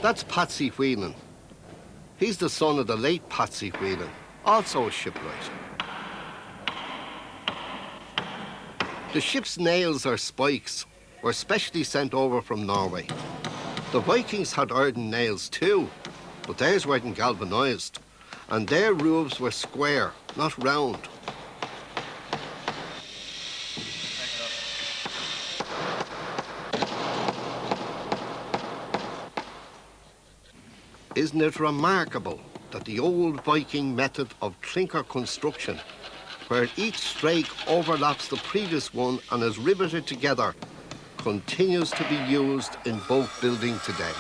That's Patsy Whelan. He's the son of the late Patsy Whelan, also a shipwright. The ship's nails or spikes were specially sent over from Norway. The Vikings had earthen nails too, but theirs weren't galvanised, and their roofs were square, not round. Isn't it remarkable that the old Viking method of clinker construction, where each strake overlaps the previous one and is riveted together, continues to be used in boat building today?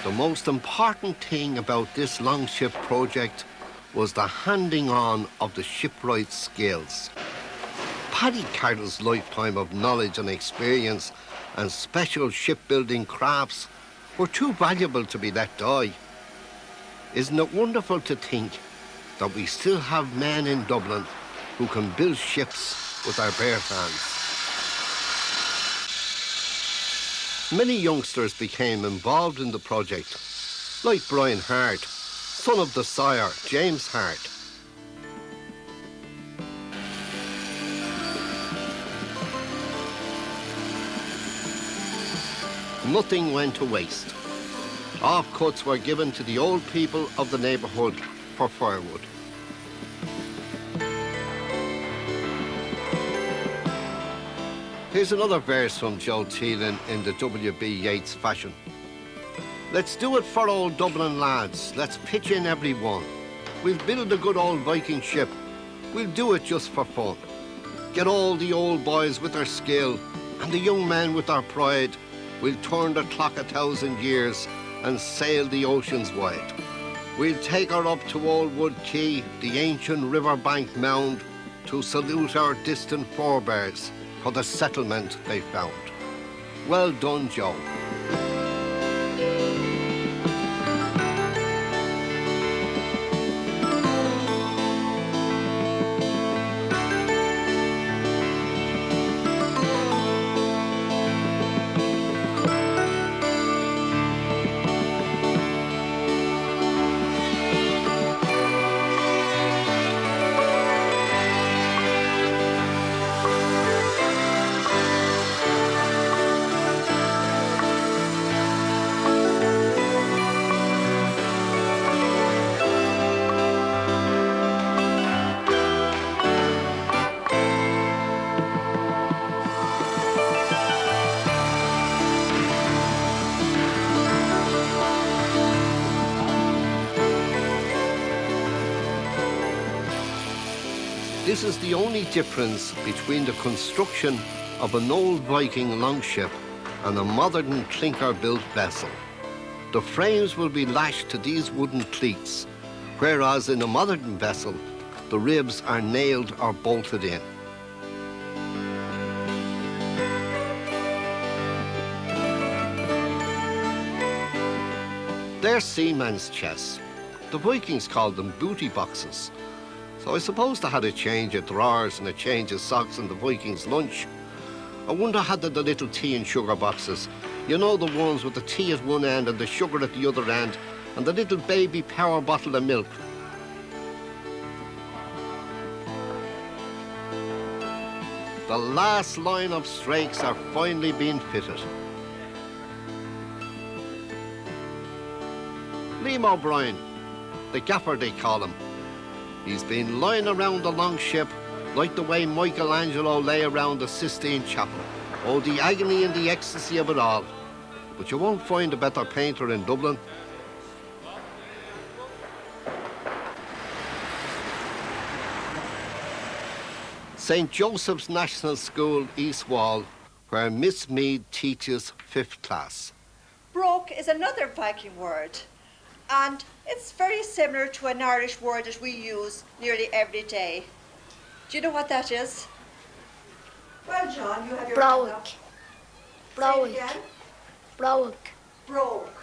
The most important thing about this longship project was the handing on of the shipwright's skills. Paddy Carter's lifetime of knowledge and experience and special shipbuilding crafts were too valuable to be let die. Isn't it wonderful to think that we still have men in Dublin who can build ships with their bare hands? Many youngsters became involved in the project, like Brian Hart, son of the sire, James Hart. Nothing went to waste. Offcuts were given to the old people of the neighbourhood for firewood. Here's another verse from Joe Dyflinn in the W.B. Yeats fashion. Let's do it for old Dublin lads. Let's pitch in every one. We'll build a good old Viking ship. We'll do it just for fun. Get all the old boys with their skill and the young men with their pride. We'll turn the clock 1,000 years and sail the oceans wide. We'll take her up to Old Wood Quay, the ancient riverbank mound, to salute our distant forebears for the settlement they found. Well done, Joe. This is the only difference between the construction of an old Viking longship and a modern clinker-built vessel. The frames will be lashed to these wooden cleats, whereas in a modern vessel, the ribs are nailed or bolted in. They're seamen's chests. The Vikings called them booty boxes. So I suppose they had a change of drawers and a change of socks in the Vikings' lunch. I wonder had they the little tea and sugar boxes. You know, the ones with the tea at one end and the sugar at the other end, and the little baby power bottle of milk. The last line of strakes are finally being fitted. Liam O'Brien, the gaffer they call him. He's been lying around the longship like the way Michelangelo lay around the Sistine Chapel. Oh, the agony and the ecstasy of it all. But you won't find a better painter in Dublin. St. Joseph's National School, East Wall, where Miss Mead teaches 5th class. Broke is another Viking word, and it's very similar to an Irish word that we use nearly every day. Do you know what that is? Well, John, you have your hand up. Broke. Say it again. Broke. Broke.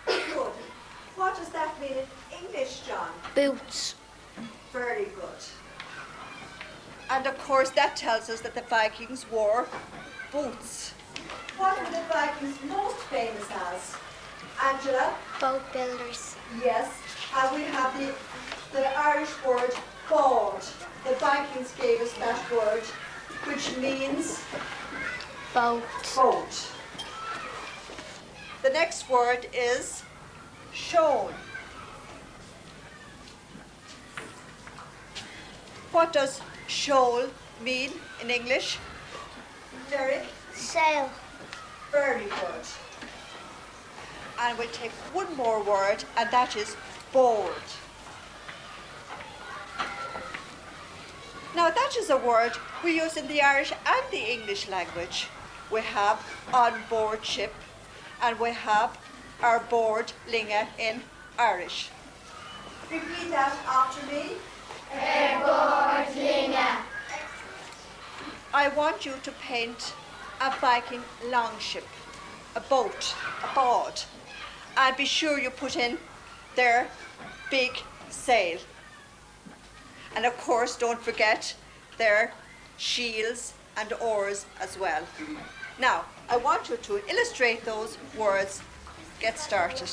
Good. What does that mean in English, John? Boots. Very good. And of course that tells us that the Vikings wore boots. What were the Vikings most famous as? Angela? Boat builders. Yes. And we have the Irish word board. The Vikings gave us that word, which means Boat. boat. The next word is shown. What does shoal mean in English? Derek? Sail. Very good. And we'll take one more word, and that is board. Now that is a word we use in the Irish and the English language. We have on board ship, and we have our board linga in Irish. Repeat that after me. Board linga. I want you to paint a Viking longship, a boat, a board, and be sure you put in their big sail. And of course, don't forget their shields and oars as well. Now, I want you to illustrate those words. Get started.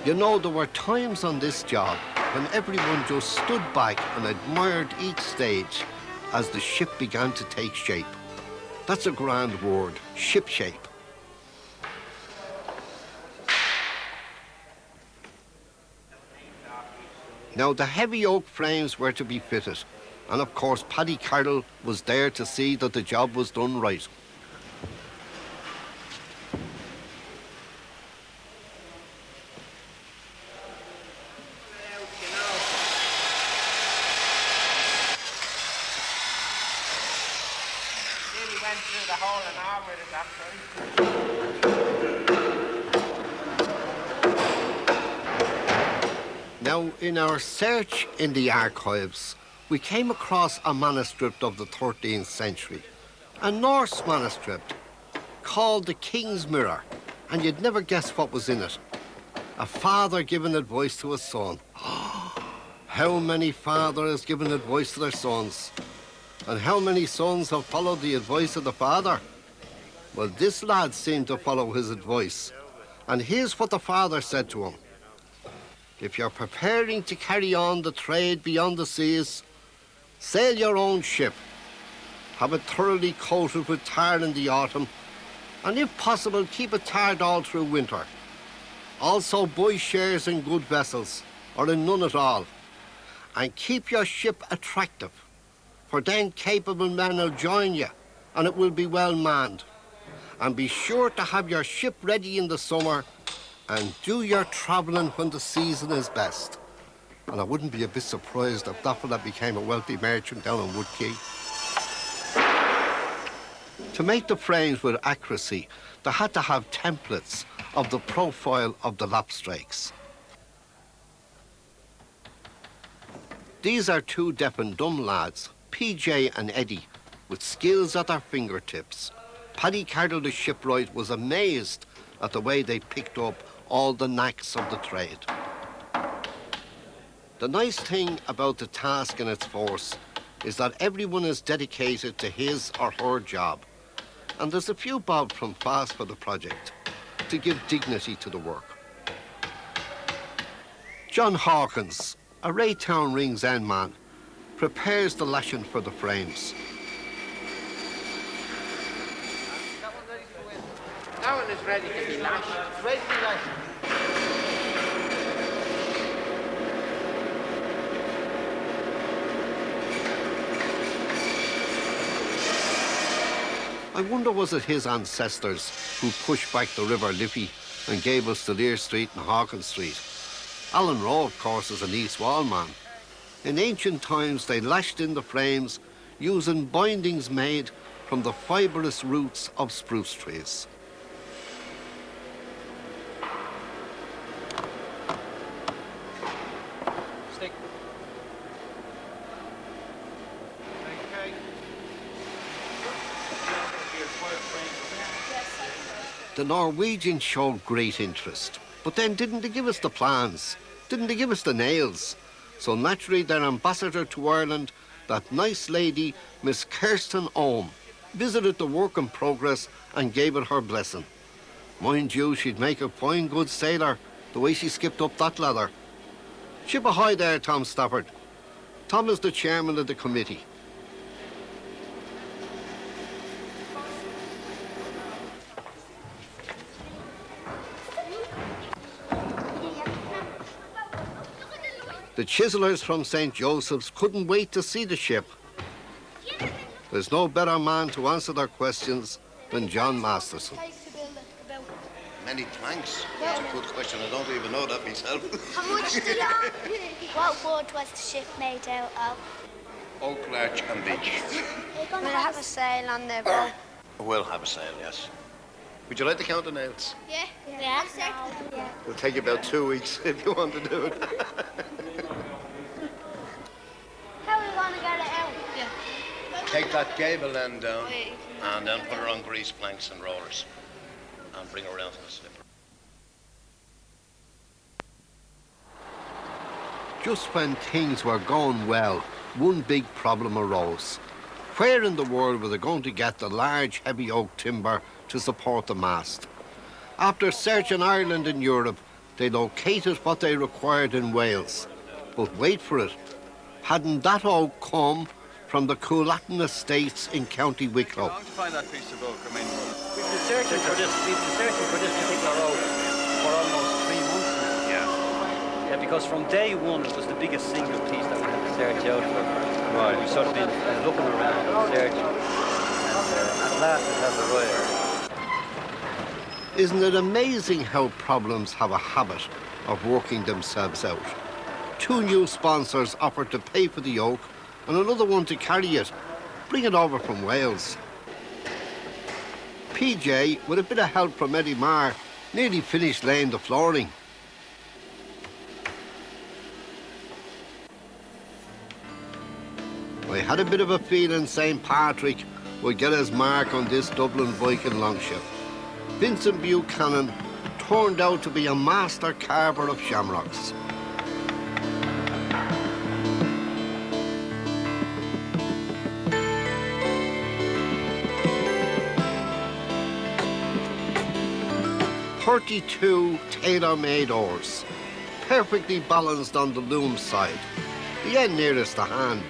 You know, there were times on this job when everyone just stood back and admired each stage as the ship began to take shape. That's a grand word, ship shape. Now, the heavy oak frames were to be fitted, and of course, Paddy Carroll was there to see that the job was done right. Now, in our search in the archives, we came across a manuscript of the 13th century, a Norse manuscript called the King's Mirror, and you'd never guess what was in it. A father giving advice to his son. How many fathers have given advice to their sons? And how many sons have followed the advice of the father? Well, this lad seemed to follow his advice. And here's what the father said to him. If you're preparing to carry on the trade beyond the seas, sail your own ship. Have it thoroughly coated with tar in the autumn, and if possible, keep it tarred all through winter. Also, buy shares in good vessels, or in none at all. And keep your ship attractive, for then capable men will join you, and it will be well manned. And be sure to have your ship ready in the summer, and do your travelling when the season is best. And I wouldn't be a bit surprised if that fella became a wealthy merchant down in Wood Quay. To make the frames with accuracy, they had to have templates of the profile of the lapstrakes. These are two deaf and dumb lads, PJ and Eddie, with skills at their fingertips. Paddy Carroll, the shipwright, was amazed at the way they picked up all the knacks of the trade. The nice thing about the task and its force is that everyone is dedicated to his or her job, and there's a few bob from fast for the project to give dignity to the work. John Hawkins, a Raytown Rings End man, prepares the lashing for the frames. That one is ready to be lashed. It's ready to be lashed. I wonder, was it his ancestors who pushed back the River Liffey and gave us the Lear Street and Hawkins Street? Alan Rowe, of course, is an East Wall man. In ancient times, they lashed in the frames using bindings made from the fibrous roots of spruce trees. Stick. Okay. The Norwegians showed great interest, but then didn't they give us the plans? Didn't they give us the nails? So naturally their ambassador to Ireland, that nice lady, Miss Kirsten Ohm, visited the work in progress and gave it her blessing. Mind you, she'd make a fine good sailor, the way she skipped up that ladder. Ship ahoy there, Tom Stafford. Tom is the chairman of the committee. The chiselers from St. Joseph's couldn't wait to see the ship. There's no better man to answer their questions than John Masterson. Many thanks. That's a good question. I don't even know that myself. How much did What wood was the ship made out of? Oak, larch and beech. Will it have a sail on the boat? We'll have a sail, yes. Would you like to count the nails? Yeah. Yeah. It'll take you about 2 weeks if you want to do it. How are we going to get it out? Take that gable end down and then put her on grease planks and rollers and bring her around to the slipper. Just when things were going well, one big problem arose. Where in the world were they going to get the large, heavy oak timber to support the mast? After searching Ireland and Europe, they located what they required in Wales. But wait for it, hadn't that oak come from the Coolatin Estates in County Wicklow? How long to find that piece of oak? I mean, We've been searching for this particular road for almost 3 months now. Yeah, because from day one it was the biggest single piece that we had to search out for. Right. We've sort of been looking around and searching, and at last it has arrived. Isn't it amazing how problems have a habit of working themselves out? 2 new sponsors offered to pay for the oak and another one to carry it, bring it over from Wales. PJ, with a bit of help from Eddie Marr, nearly finished laying the flooring. I had a bit of a feeling St. Patrick would get his mark on this Dublin Viking longship. Vincent Buchanan turned out to be a master carver of shamrocks. "32 tailor-made oars, perfectly balanced on the loom side, the end nearest the hand.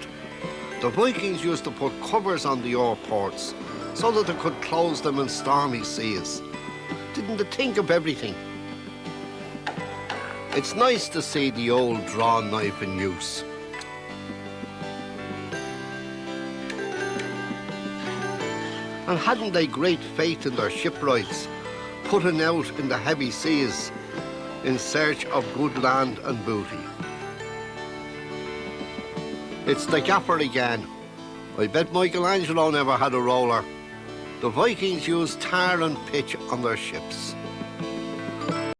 The Vikings used to put covers on the oar ports so that they could close them in stormy seas. Didn't they think of everything? It's nice to see the old drawn knife in use. And hadn't they great faith in their shipwrights, putting out in the heavy seas in search of good land and booty? It's the gaffer again. I bet Michelangelo never had a roller. The Vikings used tar and pitch on their ships.